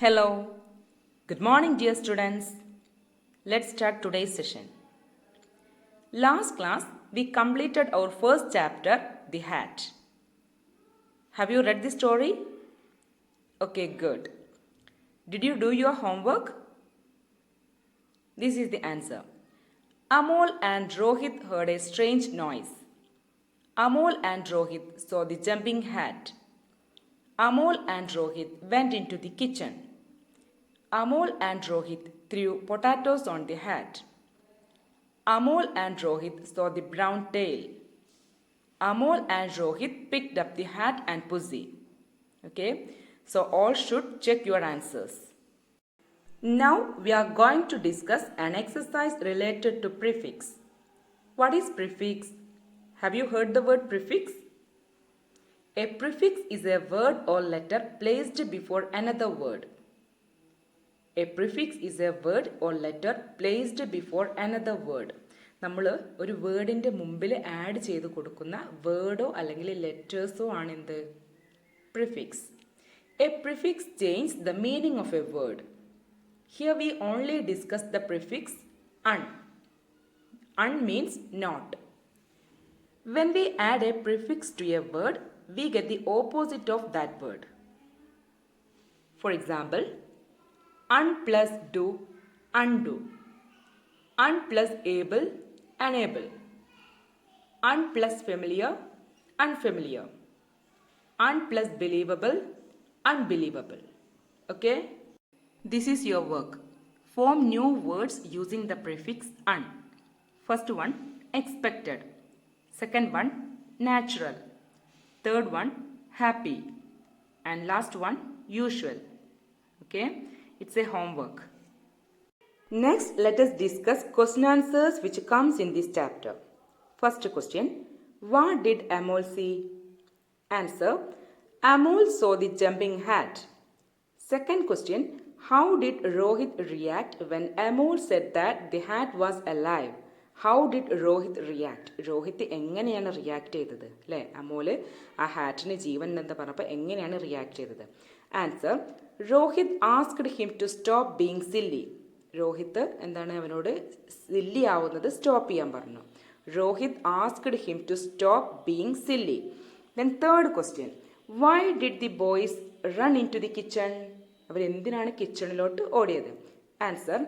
Hello. Good morning, dear students. Let's start today's session. Last class, we completed our first chapter, The Hat. Have you read the story? Okay, good. Did you do your homework? This is the answer. Amol and Rohit heard a strange noise. Amol and Rohit saw the jumping hat. Amol and Rohit went into the kitchen. Amol and Rohit threw potatoes on the hat. Amol and Rohit saw the brown tail. Amol and Rohit picked up the hat and pussy. Okay, so all should check your answers. Now we are going to discuss an exercise related to prefix. What is prefix? Have you heard the word prefix? A prefix is a word or letter placed before another word. A prefix is a word or letter placed before another word. നമ്മൾ ഒരു വേർഡിൻ്റെ മുമ്പിൽ add ചെയ്ത് കൊടുക്കുന്ന വേർഡോ അല്ലെങ്കിൽ ലെറ്റേഴ്സോ ആണ് എന്ത് prefix. A prefix change the meaning of a word. Here we only discuss the prefix un. Un means not. When we add a prefix to a word, we get the opposite of that word. For example, un plus do, undo. Un plus able, unable. Un plus familiar, unfamiliar. Un plus believable, unbelievable. Okay? This is your work. Form new words using the prefix un. First one, expected. Second one, natural. Third one, happy. And last one, usual. Okay? It's a homework. Next, let us discuss question answers which comes in this chapter. First question, what did Amol see? Answer, Amol saw the jumping hat. Second question, how did Rohit react when Amol said that the hat was alive? How did Rohit react? Rohit എങ്ങനെയാണ് react ചെയ്തത് അല്ലേ? അമോല് ആ ഹാറ്റിന് ജീവൻ എന്ന് പറഞ്ഞപ്പോൾ എങ്ങനെയാണ് react ചെയ്തത്? Answer, Rohit asked him to stop being silly. Rohit എന്താണ് അവനോട് സില്ലി ആവുന്നത് സ്റ്റോപ്പ് ചെയ്യാൻ പറഞ്ഞു. Rohit asked him to stop being silly. Then third question, why did the boys run into the kitchen? അവരെന്തിനാണ് കിച്ചണിലോട്ട് ഓടിയത്? Answer,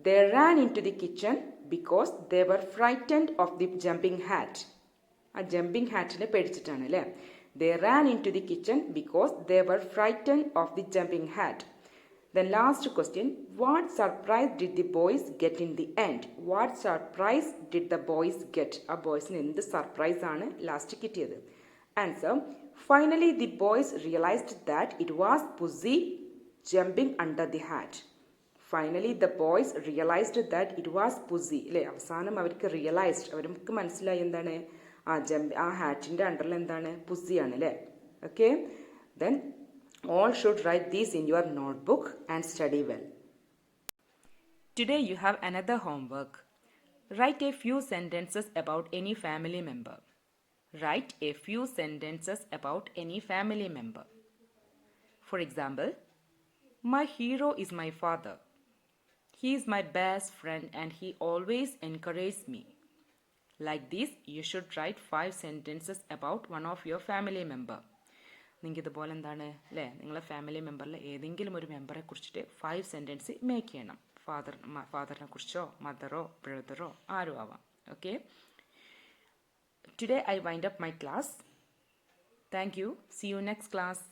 they ran into the kitchen because they were frightened of the jumping hat. ആ jumping ഹാറ്റിനെ പേടിച്ചിട്ടാണ് അല്ലേ? They ran into the kitchen because they were frightened of the jumping hat. Then last question, what surprise did the boys get in the end? What surprise did the boys get? ആ ബോയ്സിന് എന്ത് surprise ആണ് last കിട്ടിയത്? Answer, finally the boys realized that it was Pussy jumping under the hat. Finally the boys realised that it was pussy അല്ലേ? അവസാനം അവർക്ക് അവർക്ക് മനസ്സിലായി എന്താണ് ആ ഹാറ്റിൻ്റെ അണ്ടറിൽ എന്താണ് പുസിയാണ് അല്ലേ? Okay, then all should write these in your notebook and study well. Today you have another homework. Write a few sentences about any family member. Write a few sentences about any family member. For example, my hero is my father. He is my best friend and he always encourages me. Like this, you should write 5 sentences about one of your family member. നിങ്ങൾക്ക് ഇതുപോലെ എന്താണ് അല്ലേ, നിങ്ങളെ family മെമ്പറിൽ ഏതെങ്കിലും ഒരു മെമ്പറെ കുറിച്ചിട്ട് 5 sentence make ചെയ്യണം. ഫാദറിനെ കുറിച്ചോ മദറോ ബ്രദറോ ആരും ആവാം. Okay, today I wind up my class. Thank you. C you next class.